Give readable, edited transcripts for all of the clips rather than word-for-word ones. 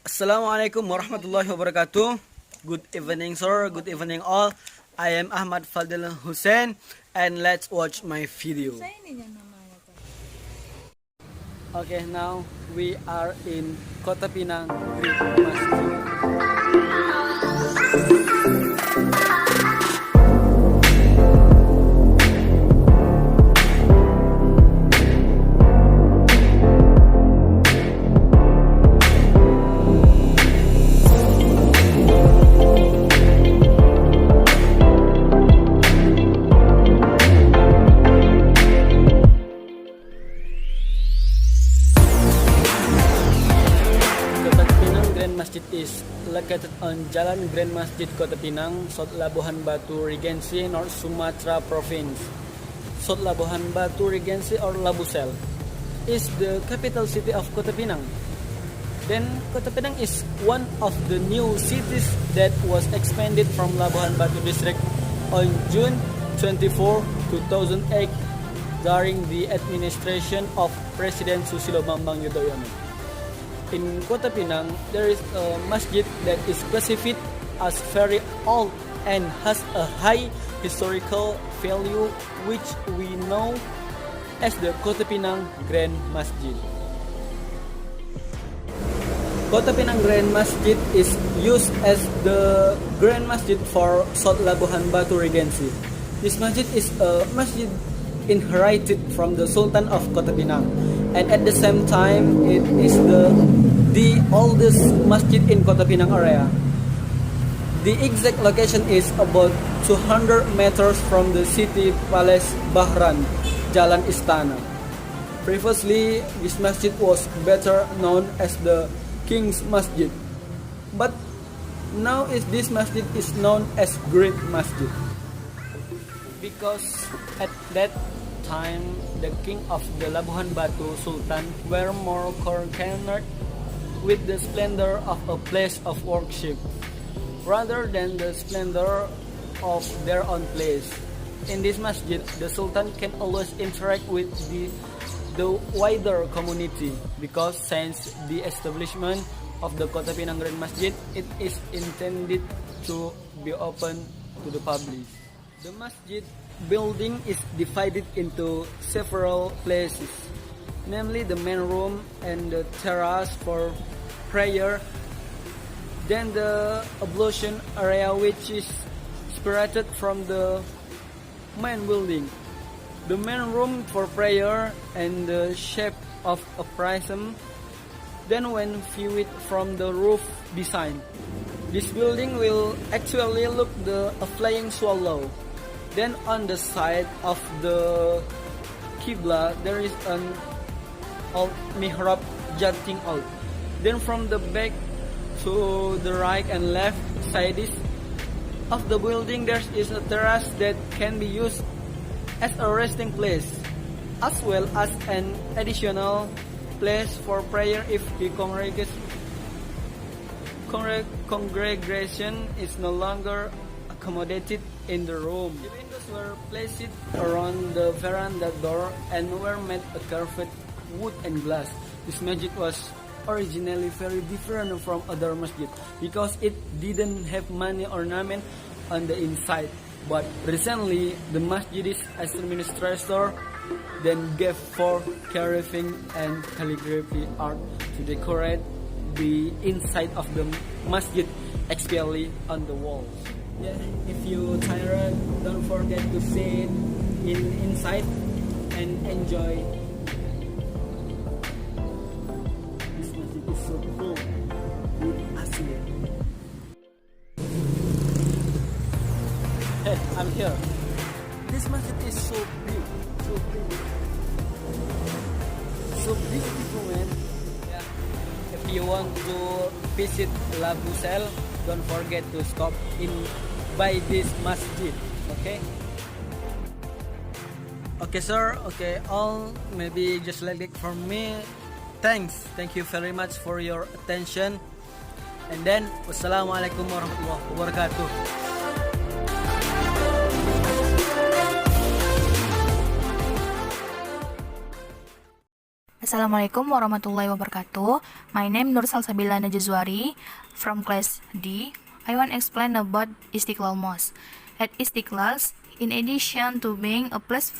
Assalamualaikum warahmatullahi wabarakatuh. Good evening, sir. Good evening, all. I am Ahmad Fadil Hussein, and let's watch my video. Okay, now we are in Kota Pinang, Great Masjid. Masjid is located on Jalan Grand Masjid Kota Pinang, South Labuhan Batu Regency, North Sumatra Province. South Labuhan Batu Regency or Labusel is the capital city of Kota Pinang. Then Kota Pinang is one of the new cities that was expanded from Labuhan Batu district on June 24, 2008 during the administration of President Susilo Bambang Yudhoyono. In Kota Pinang, there is a masjid that is classified as very old and has a high historical value, which we know as the Kota Pinang Grand Masjid. Kota Pinang Grand Masjid is used as the Grand Masjid for South Labuhan Batu Regency. This masjid is a masjid inherited from the Sultan of Kota Pinang, and at the same time it is the oldest masjid in Kota Pinang area. The exact location is about 200 meters from the city palace Bahran, Jalan Istana. Previously, this masjid was better known as the King's Masjid, but now this masjid is known as Great Masjid, because at that time the king of the Labuhan Batu Sultan were more concerned with the splendor of a place of worship rather than the splendor of their own place. In this masjid, the Sultan can always interact with the wider community, because since the establishment of the Kota Pinang Grand Masjid, it is intended to be open to the public. The masjid building is divided into several places, namely the main room and the terrace for prayer, then the ablution area, which is separated from the main building, the main room for prayer and the shape of a prism. Then when viewed from the roof design, this building will actually look a flying swallow. Then on the side of the Qibla, there is an old mihrab jutting out. Then from the back to the right and left sides of the building, there is a terrace that can be used as a resting place, as well as an additional place for prayer if the congregation is no longer accommodated in the room. The windows were placed around the veranda door and were made of carved wood and glass. This masjid was originally very different from other masjid because it didn't have many ornament on the inside. But recently, the masjid's administrator then gave for carving and calligraphy art to decorate the inside of the masjid, especially on the walls. Yeah, if you tired, don't forget to sit inside and enjoy. This masjid is so cool with asli. Hey, I'm here. This masjid is so big, so beautiful, man. Yeah. If you want to visit Labusel, don't forget to stop in by this masjid. Okay, sir. Okay, all maybe just like it from me. Thank you very much for your attention, and then wassalamualaikum warahmatullahi wabarakatuh. Assalamualaikum warahmatullahi wabarakatuh. My name Nur Salsabila Najazwari from class D. I want to explain about Istiqlal Mosque. At Istiqlal, in addition to being a place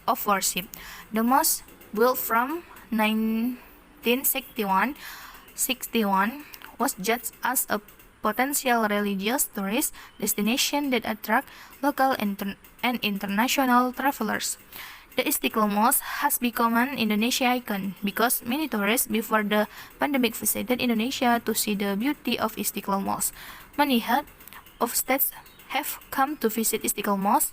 of worship, the mosque built from 1961 was judged as a potential religious tourist destination that attract local and international travelers. The Istiqlal Mosque has become an Indonesia icon because many tourists before the pandemic visited Indonesia to see the beauty of Istiqlal Mosque. Many head of states have come to visit Istiqlal Mosque,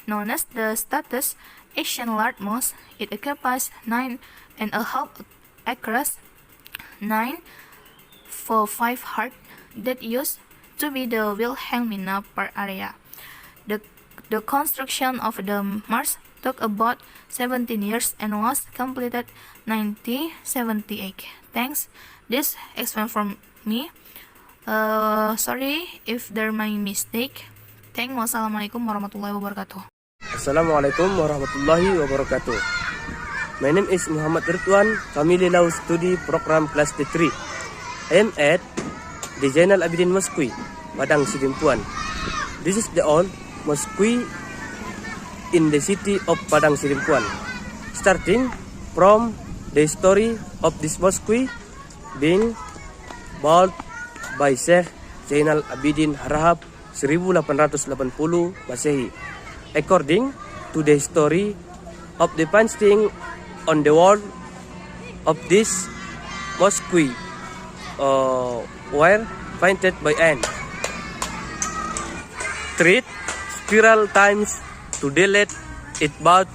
known as the status Asian large mosque. It occupies 9.5 acres, 9 for 5 heart that used to be the Wilhelmina Park area. The construction of the mosque took about 17 years and was completed 1978. Thanks. This explain from me. Sorry if there my mistake. Thanks. Wassalamualaikum warahmatullahi wabarakatuh. Assalamualaikum warahmatullahi wabarakatuh. My name is Muhammad Ridwan, Family Law Study Program Class D3. I am at the Zainal Abidin Mosque, Padang Sidimpuan. This is the old mosque in the city of Padang Sidimpuan. Starting from the story of this mosque being built by Sheikh Zainal Abidin Harahap 1880 Masehi. According to the story of the painting on the wall of this mosque were painted by an treat spiral times to delete it but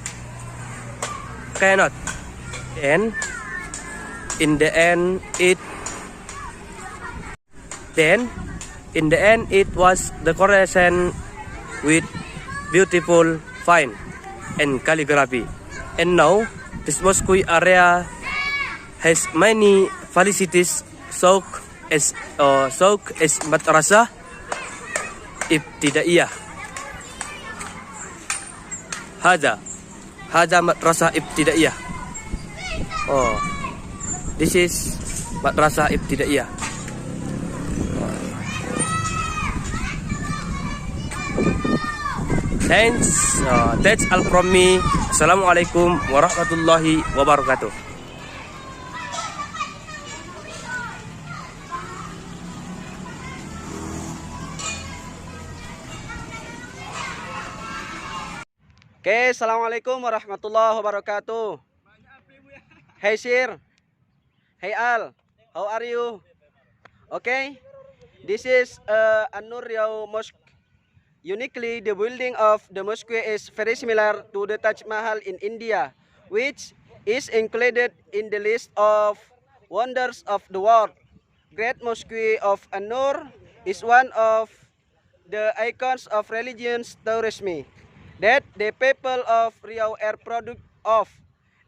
cannot, and in the end it was decoration with beautiful fine and calligraphy. And now this mosque area has many facilities such as madrasah ibtidaiyah. Hada madrasah ibtidaiyah. Oh, this is madrasah ibtidaiyah. Thanks. That's all from me. Assalamualaikum warahmatullahi wabarakatuh. Okay, Assalamualaikum warahmatullahi wabarakatuh. Hey Sir. Hey Al. How are you? Okay. This is An-Nur Mosque. Uniquely, the building of the mosque is very similar to the Taj Mahal in India, which is included in the list of wonders of the world. Great Mosque of An-Nur is one of the icons of religious tourism that the people of Riau are product of.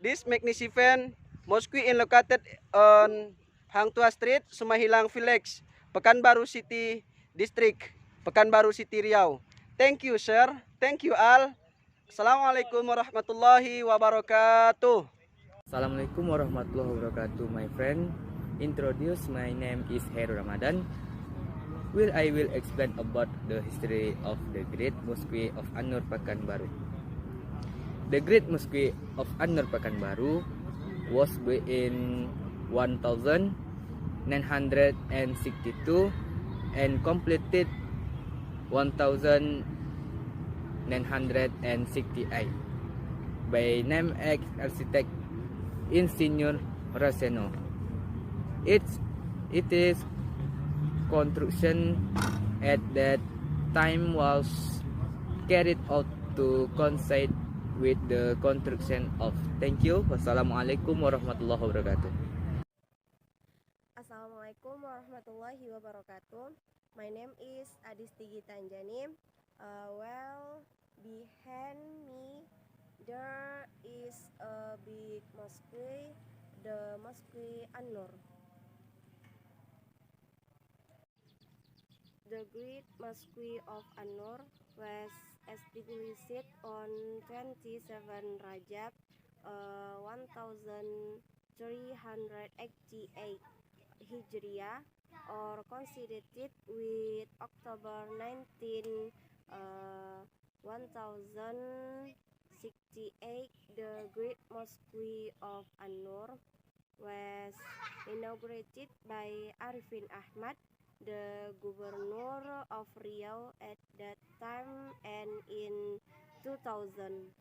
This magnificent mosque is located on Hang Tua Street, Sumahilang Village, Pekanbaru City District, Pekanbaru City, Riau. Thank you, sir. Thank you all. Assalamualaikum warahmatullahi wabarakatuh. Assalamualaikum warahmatullahi wabarakatuh, my friend. Introduce, my name is Heru Ramadan, where I will explain about the history of the Great Mosque of An-Nur Pekanbaru. The Great Mosque of An-Nur Pekanbaru was built in 1962 and completed 1968 by name architect Insinyur Raseno. It is construction at that time was carried out to coincide with the construction of. Thank you. Wassalamualaikum warahmatullahi wabarakatuh. Assalamualaikum warahmatullahi wabarakatuh. My name is Adistigi Tanjani. Well, behind me there is a big mosque, the Mosque An-Nur. The Great Mosque of An-Nur was established on 27 Rajab 1000 388 Hijriah, or coincided with October 19, 1068, the Great Mosque of An-Nur was inaugurated by Arifin Ahmad, the governor of Riau at that time, and in 2000,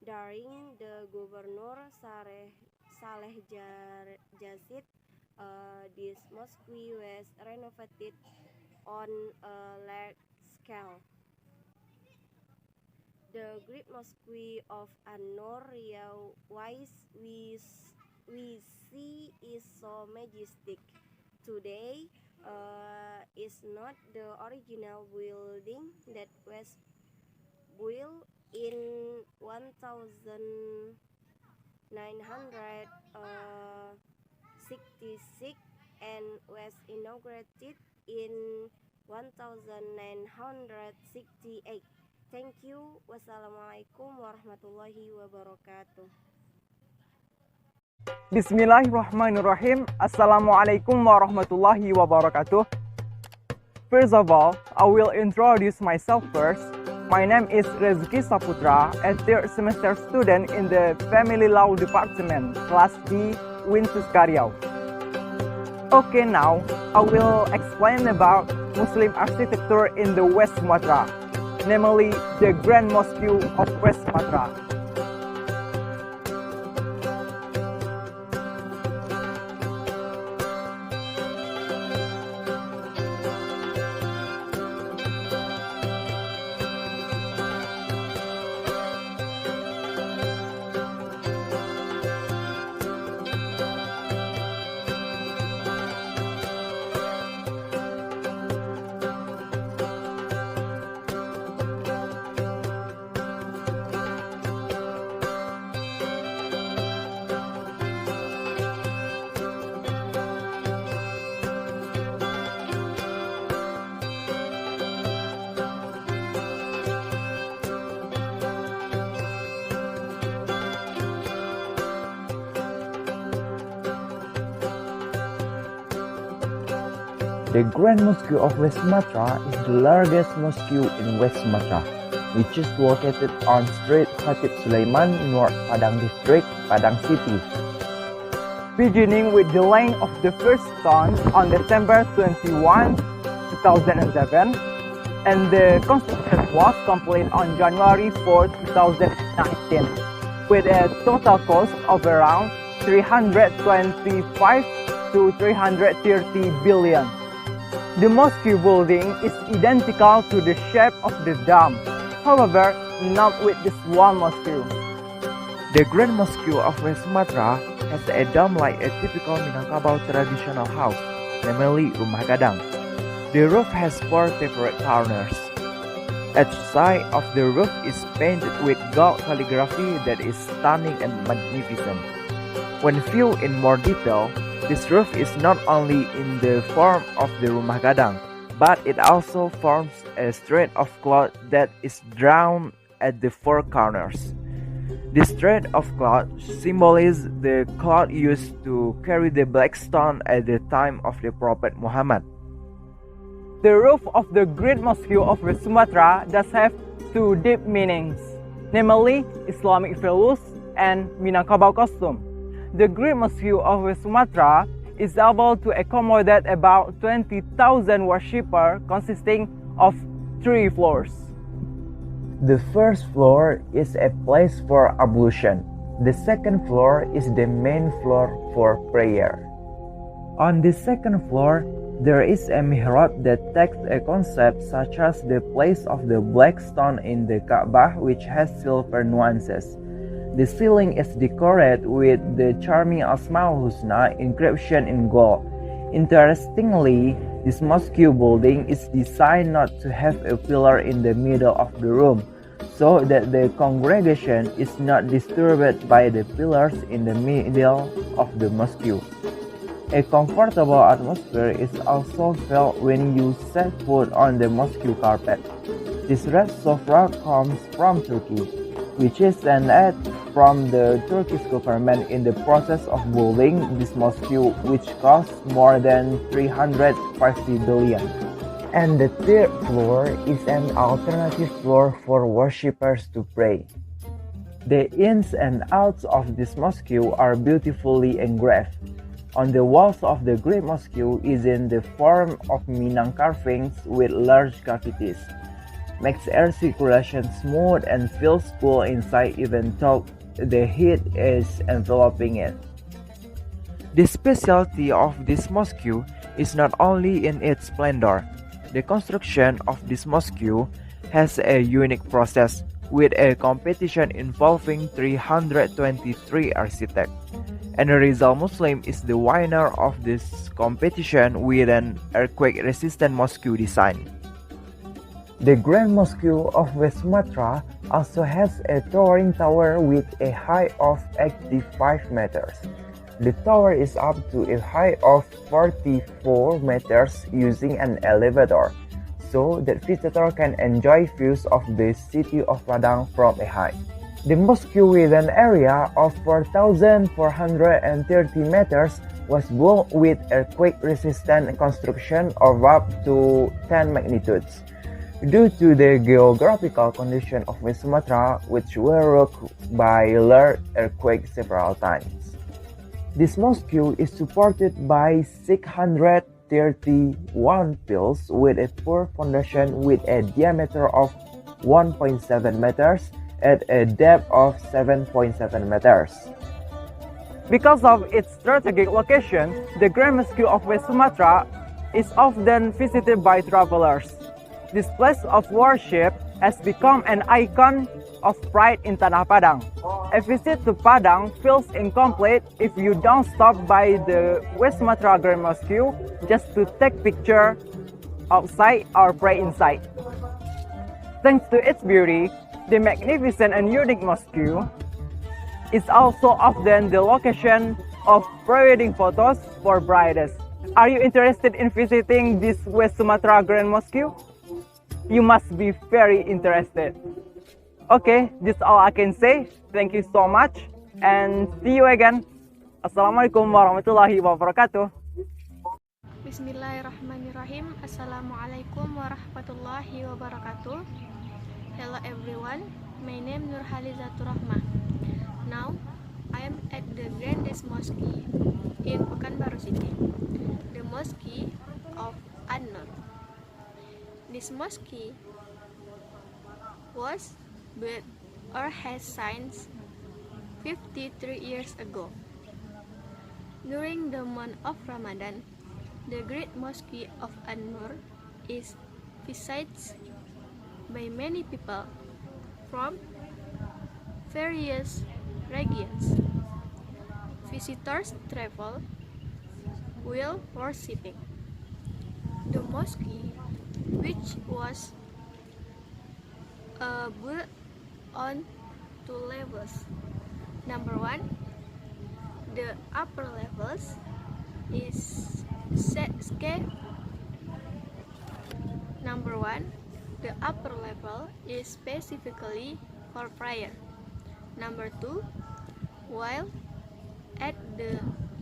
during the governor Saleh Jazid, this mosque was renovated on a large scale. The Great Mosque of An-Nur Riau we see is so majestic. Today is not the original building that was built in 1966 and was inaugurated in 1968. Thank you. Wassalamualaikum warahmatullahi wabarakatuh. Bismillahirrahmanirrahim. Assalamualaikum warahmatullahi wabarakatuh. First of all, I will introduce myself first. My name is Rezki Saputra, a third semester student in the Family Law Department, Class D, Winsus Karyau. Okay, now I will explain about Muslim architecture in the West Sumatra, namely the Grand Mosque of West Sumatra. The Grand Mosque of West Sumatra is the largest mosque in West Sumatra, which is located on Street Khatib Sulaiman, North Padang District, Padang City. Beginning with the laying of the first stone on December 21, 2007, and the construction was completed on January 4, 2019, with a total cost of around 325 to 330 billion. The mosque building is identical to the shape of the dome, however, not with this one mosque. The Grand Mosque of West Sumatra has a dome like a typical Minangkabau traditional house, namely Rumah Gadang. The roof has 4 separate corners. Each side of the roof is painted with gold calligraphy that is stunning and magnificent. When viewed in more detail, this roof is not only in the form of the Rumah Gadang, but it also forms a thread of cloth that is drawn at the 4 corners. This thread of cloth symbolizes the cloth used to carry the black stone at the time of the Prophet Muhammad. The roof of the Great Mosque of West Sumatra does have 2 deep meanings, namely Islamic values and Minangkabau custom. The Great Mosque of West Sumatra is able to accommodate about 20,000 worshippers, consisting of 3 floors. The first floor is a place for ablution. The second floor is the main floor for prayer. On the second floor, there is a mihrab that takes a concept such as the place of the black stone in the Kaabah, which has silver nuances. The ceiling is decorated with the charming Asmaul Husna inscription in gold. Interestingly, this mosque building is designed not to have a pillar in the middle of the room, so that the congregation is not disturbed by the pillars in the middle of the mosque. A comfortable atmosphere is also felt when you set foot on the mosque carpet. This red sofa comes from Turkey, which is an from the Turkish government in the process of building this mosque, which cost more than 350 billion. And the third floor is an alternative floor for worshippers to pray. The ins and outs of this mosque are beautifully engraved. On the walls of the Great Mosque is in the form of Minang carvings with large cavities. Makes air circulation smooth and feels cool inside even though the heat is enveloping it. The specialty of this mosque is not only in its splendor. The construction of this mosque has a unique process with a competition involving 323 architects. And Rizal Muslim is the winner of this competition with an earthquake-resistant mosque design. The Grand Mosque of West Sumatra also has a towering tower with a height of 85 meters. The tower is up to a height of 44 meters using an elevator, so that visitors can enjoy views of the city of Padang from a height. The mosque with an area of 4,430 meters was built with earthquake-resistant construction of up to 10 magnitudes. Due to the geographical condition of West Sumatra, which were rocked by large earthquakes several times. This mosque is supported by 631 pillars with a poor foundation with a diameter of 1.7 meters at a depth of 7.7 meters. Because of its strategic location, the Grand Mosque of West Sumatra is often visited by travelers. This place of worship has become an icon of pride in Tanah Padang. A visit to Padang feels incomplete if you don't stop by the West Sumatra Grand Mosque just to take picture outside or pray inside. Thanks to its beauty, the magnificent and unique mosque is also often the location of pre-wedding photos for brides. Are you interested in visiting this West Sumatra Grand Mosque? You must be very interested. Okay, that's all I can say. Thank you so much and see you again. Assalamualaikum warahmatullahi wabarakatuh. Bismillahirrahmanirrahim. Assalamualaikum warahmatullahi wabarakatuh. Hello everyone, my name Nurhalizatur Rahmah. Now, I am at the grandest mosque in Pekanbaru City, the Mosque of An-Nur. This mosque was built or has since 53 years ago. During the month of Ramadan, the Great Mosque of An-Nur is visited by many people from various regions. Visitors travel while worshipping. The mosque, which was built on two levels. Number one, the upper levels is the upper level is specifically for prayer. Number two, while at the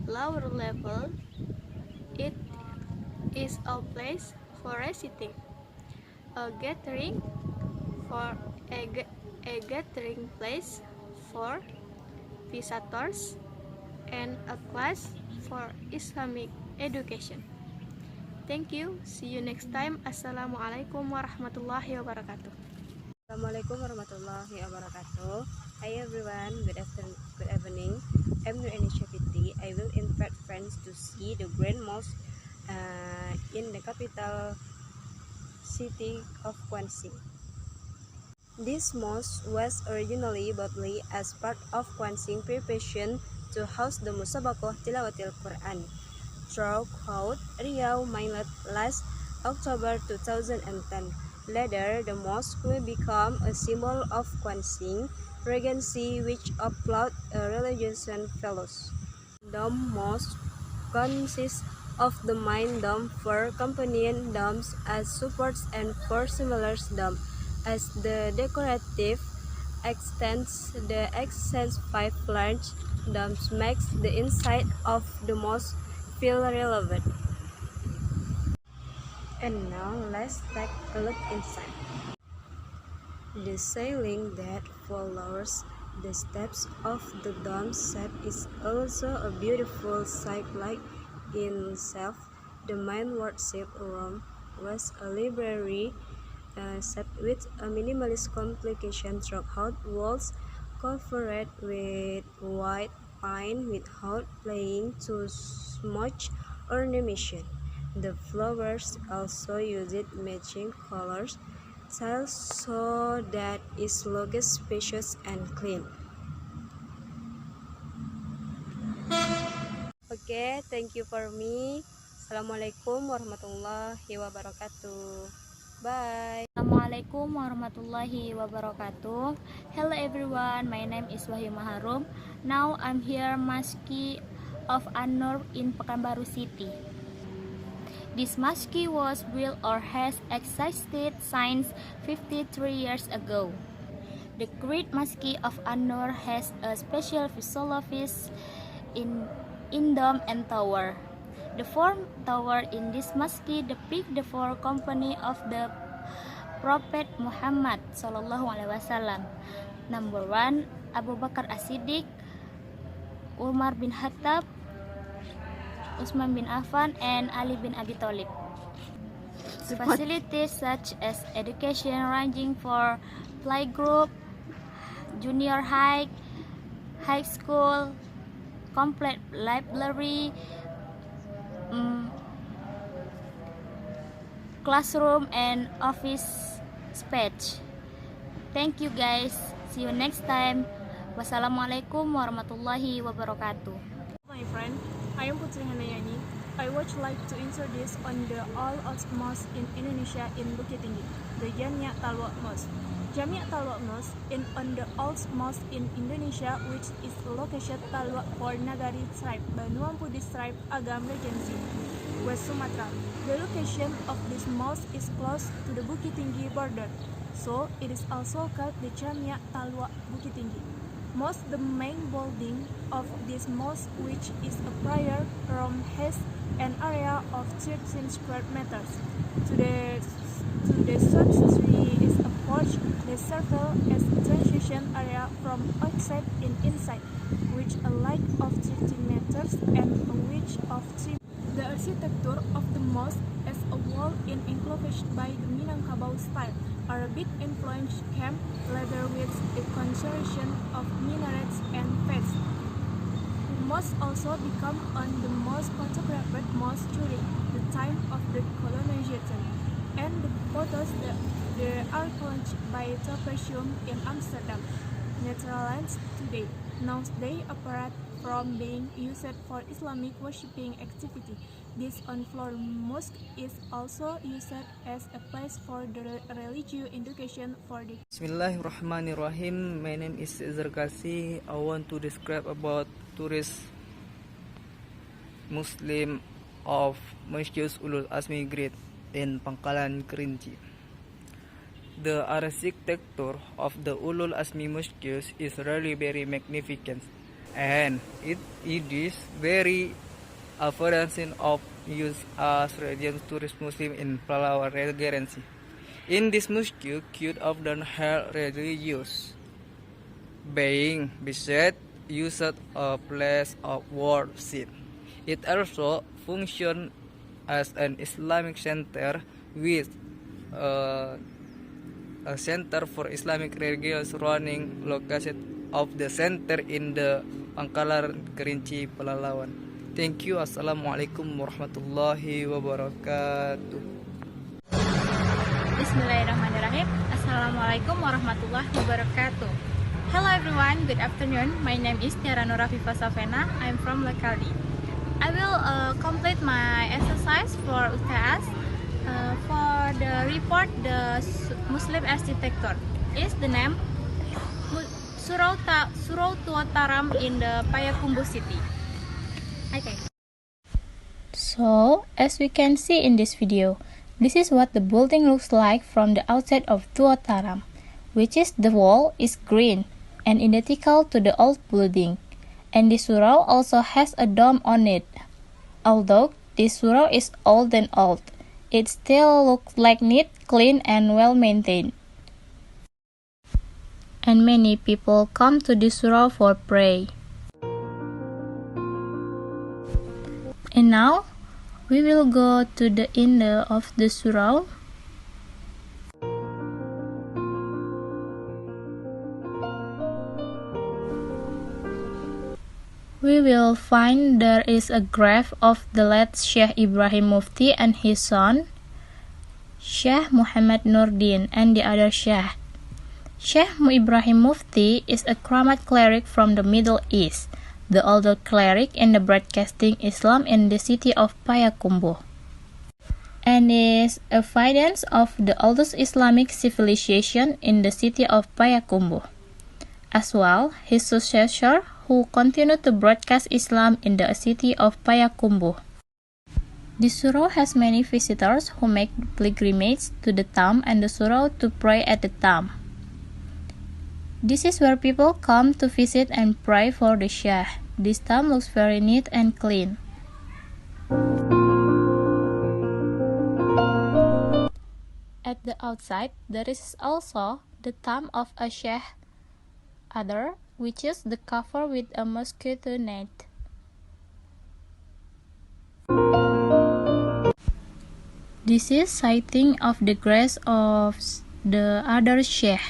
lower level, it is a place for reciting, a gathering place for visitors, and a class for Islamic education. Thank you. See you next time. Assalamualaikum warahmatullahi wabarakatuh. Assalamualaikum warahmatullahi wabarakatuh. Hi everyone, good evening. I'm Nur Fitri. I will invite friends to see the Grand Mosque in the capital city of Kwansi. This mosque was originally built as part of Kwansi preparation to house the Musabakoh Tilawatil Quran. Throughout Riau Mainland last October 2010. Later, the mosque will become a symbol of Kwansi Regency, which applaud religious fellows. The mosque consists of the main dome, 4 companion domes as supports, and 4 similar domes as the decorative extends five large domes makes the inside of the mosque feel relevant. And now let's take a look inside. The ceiling that follows the steps of the dome shape is also a beautiful sight like in itself. The main worship room was a library set with a minimalist complication throughout walls covered with white pine without playing too much ornamentation. The flowers also used matching colors tiles so that it looks spacious and clean. Okay, thank you for me. Assalamualaikum warahmatullahi wabarakatuh. Bye. Assalamualaikum warahmatullahi wabarakatuh. Hello everyone, my name is Wahyu Maharum. Now I'm here Mosque of An-Nur in Pekanbaru City. This mosque was built or has existed since 53 years ago. The Great Mosque of An-Nur has a special visualization in dome and tower. The four towers in this mosque depict the four company of the Prophet Muhammad Sallallahu Alaihi Wasallam. Number 1, Abu Bakar As-Siddiq, Umar bin Khattab, Utsman bin Affan, and Ali bin Abi Thalib. Facilities such as education ranging for playgroup, junior high, high school, complete library, classroom, and office space. Thank you guys. See you next time. Wassalamualaikum warahmatullahi wabarakatuh. My friend, I am Putri Hanayani. I would like to introduce on the all old mosque in Indonesia in Bukit Tinggi, the Jamia Talwa Mosque. Jamia Talwa Mosque is on the old mosque in Indonesia, which is located Talwa for Nagari tribe, Banuan Buddhist tribe, Agam Regency, West Sumatra. The location of this mosque is close to the Bukit Tinggi border, so it is also called the Jamia Talwa Bukit Tinggi. The main building of this mosque, which is a prayer room, has an area of 13 square meters. To the south tree is a porch that serves as a transition area from outside and inside, which a length of 13 meters and a width of 3. The architecture of the mosque is a wall enclosed by the Minangkabau style. Arabic influence came later with the construction of minarets and faces. The mosque also became one of the most photographed mosques during the time of the colonization, and the photos that are collected by Museum in Amsterdam, Netherlands today. Now they apart from being used for Islamic worshipping activity. This on-floor mosque is also used as a place for the religious education for the. Bismillahirrahmanirrahim. My name is Zarkasi. I want to describe about tourist Muslim of Masjid Ulul Asmi Great in Pangkalan Kerinci. The architecture of the Ulul Asmi Mosque is really very magnificent, and it is very variation of use as religious tourist Muslim in Palawan Regency. In this mosque, could often held religious being beside used a place of worship. It also functions as an Islamic center with a center for Islamic religious running located of the center in the Pangkalan Kerinci, Palawan. Thank you. Assalamualaikum warahmatullahi wabarakatuh. Bismillahirrahmanirrahim. Assalamualaikum warahmatullahi wabarakatuh. Hello everyone, good afternoon. My name is Tiara Nurafifa Safena. I'm from locality. I will complete my exercise for UTS for the report the Muslim architecture. Is the name Surau Tua Taram in the Payakumbuh city. Okay. So, as we can see in this video, this is what the building looks like from the outside of Tua Taram. which is the wall, is green and identical to the old building, and the surau also has a dome on it. Although this surau is old and old, it still looks like neat, clean, and well maintained. And many people come to the surau for pray. And now we will go to the end of the surau. We will find there is a grave of the late Sheikh Ibrahim Mufti and his son, Sheikh Muhammad Nurdin, and the other Sheikh. Sheikh Ibrahim Mufti is a Karamat cleric from the Middle East, the oldest cleric in the broadcasting Islam in the city of Payakumbuh, and is evidence of the oldest Islamic civilization in the city of Payakumbuh. As well, his successor, who continued to broadcast Islam in the city of Payakumbuh. The surau has many visitors who make pilgrimage to the tomb and the surau to pray at the tomb. This is where people come to visit and pray for the Sheikh. This tomb looks very neat and clean. At the outside, there is also the tomb of a Sheikh other, which is the cover with a mosquito net. This is sighting of the grace of the other Sheikh.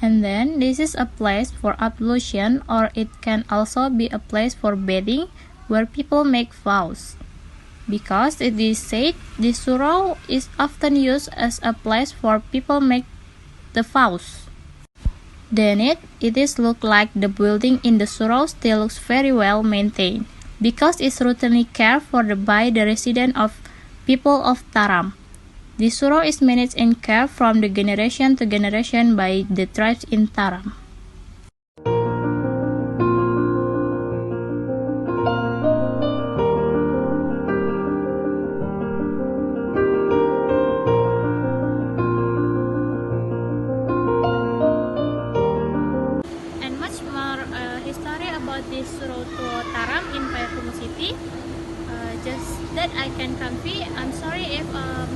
And then this is a place for ablution, or it can also be a place for bathing where people make vows. Because it is said the surau is often used as a place for people make the vows. Then it is look like the building in the surau still looks very well maintained, because it's routinely cared for by the resident of people of Taram. The surau is managed and cared from the generation to generation by the tribes in Taram. This surau to Taram in Payakumbuh City. Just that I can convey. I'm sorry if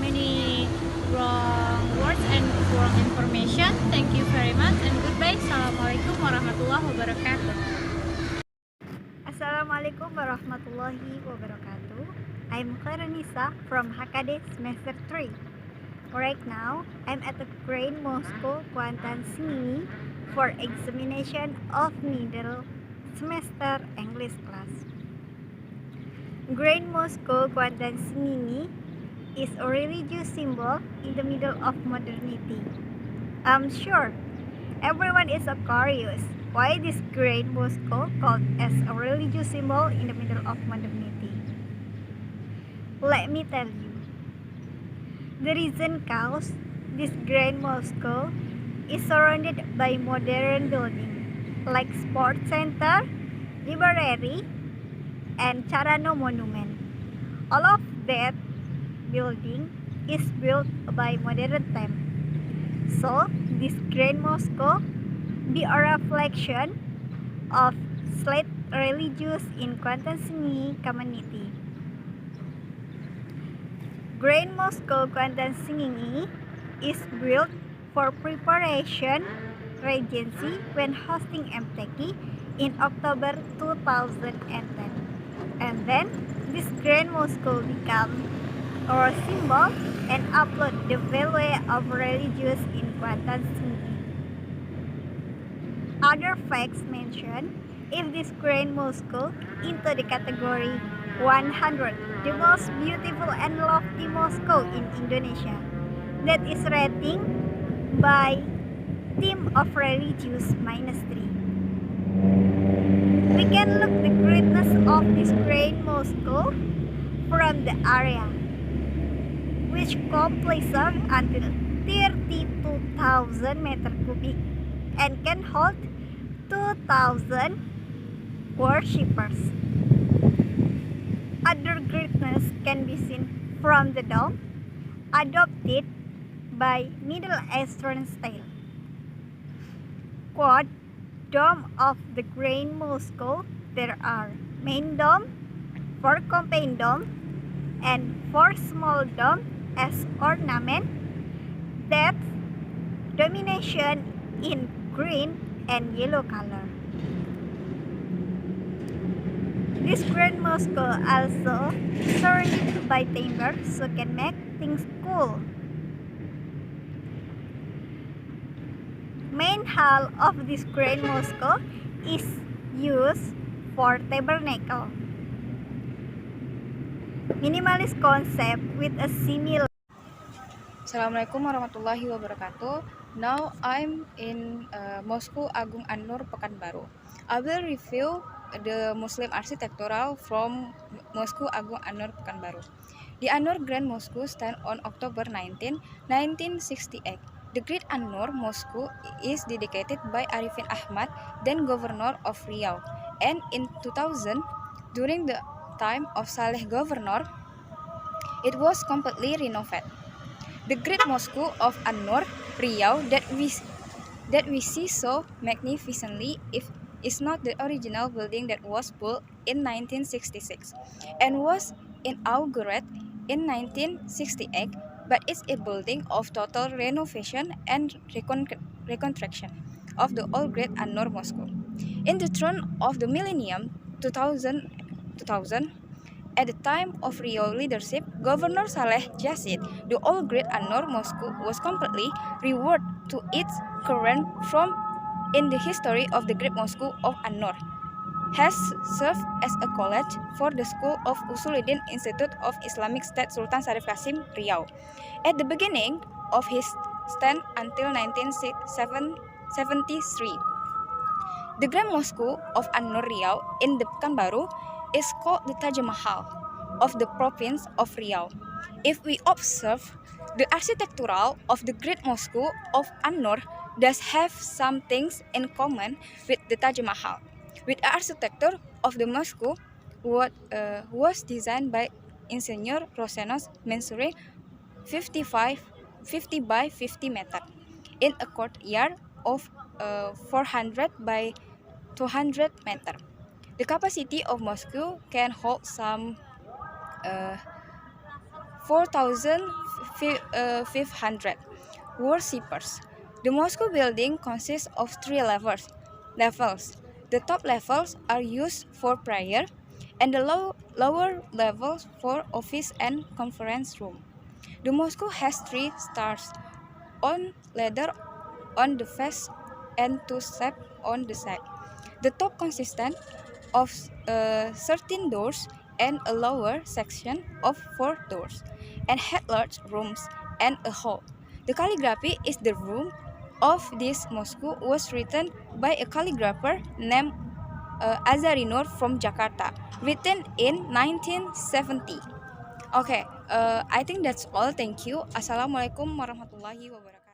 many wrong words and wrong information. Thank you very much and goodbye. Assalamualaikum warahmatullahi wabarakatuh. Assalamualaikum warahmatullahi wabarakatuh. I'm Khairunisa from Hakade semester 3. Right now, I'm at the Grand Mosque Kuantan Sini for examination of middle semester English class. Grand Mosque Kuantan Sini is a religious symbol in the middle of modernity. I'm sure everyone is curious why this Grand Mosque called as a religious symbol in the middle of modernity. Let me tell you. The reason cause this Grand Mosque is surrounded by modern buildings like Sports Center, Library, and Charano Monument. All of that building is built by modern time. So, this Grand Mosque be a reflection of slate religious in Kuantan Sini community. Grand Mosque Kuantan Sini is built for preparation Regency when hosting MTQ in October 2010, and then this Grand Mosque become our symbol and upload the value of religious in Kuantan Sini. Other facts mention if this Grand Mosque into the category 100 the most beautiful and lofty mosque in Indonesia, that is rating by Team of Religious -3. We can look the greatness of this Grand Mosque from the area, which comprises until 32,000 meter cubic and can hold 2,000 worshippers. At Another greatness can be seen from the dome, adopted by Middle Eastern style. Quote, dome of the Grand Mosque, there are main dome, 4 compound dome, and 4 small dome as ornament. Depth, domination in green and yellow color. This Grand Mosque also surrounded by timber, so can make things cool. Main hall of this Grand Mosque is used for tabernacle. Minimalist concept with a similar. Assalamualaikum warahmatullahi wabarakatuh. Now I'm in Mosque Agung An-Nur Pekanbaru. I will review the Muslim architectural from Mosque Agung An-Nur Pekanbaru. The An-Nur Grand Mosque stand on October 19, 1968. The Great An-Nur Mosque is dedicated by Arifin Ahmad, then Governor of Riau, and in 2000, during the time of Saleh Governor, it was completely renovated. The Great Mosque of An-Nur, Riau, that we see so magnificently is not the original building that was built in 1966 and was inaugurated in 1968, but it's a building of total renovation and reconstruction of the old Great An-Nur Mosque. In the turn of the millennium 2000, at the time of Rio leadership, Governor Saleh Yazid, the old Great An-Nur Mosque was completely reworked to its current form in the history of the Great Mosque of An-Nur. Has served as a college for the School of Usuluddin Institute of Islamic State Sultan Syarif Qasim, Riau. At the beginning of his stand until 1973, the Grand Mosque of An-Nur Riau in the Pekanbaru is called the Taj Mahal of the province of Riau. If we observe, the architectural of the Great Mosque of An-Nur does have some things in common with the Taj Mahal. With the architecture of the mosque was designed by Engineer Rosenos measuring 50 by 50 meter in a courtyard of 400 by 200 meter. The capacity of mosque can hold some 4,500 worshippers. The mosque building consists of 3 levels. The top levels are used for prayer, and the lower levels for office and conference room. The mosque has 3 stars on ladder on the face and 2 steps on the side. The top consists of 13 doors and a lower section of 4 doors, and had large rooms and a hall. The calligraphy is the room of this mosque was written by a calligrapher named Azarinur from Jakarta, written in 1970. Okay, I think that's all. Thank you. Assalamualaikum warahmatullahi wabarakatuh.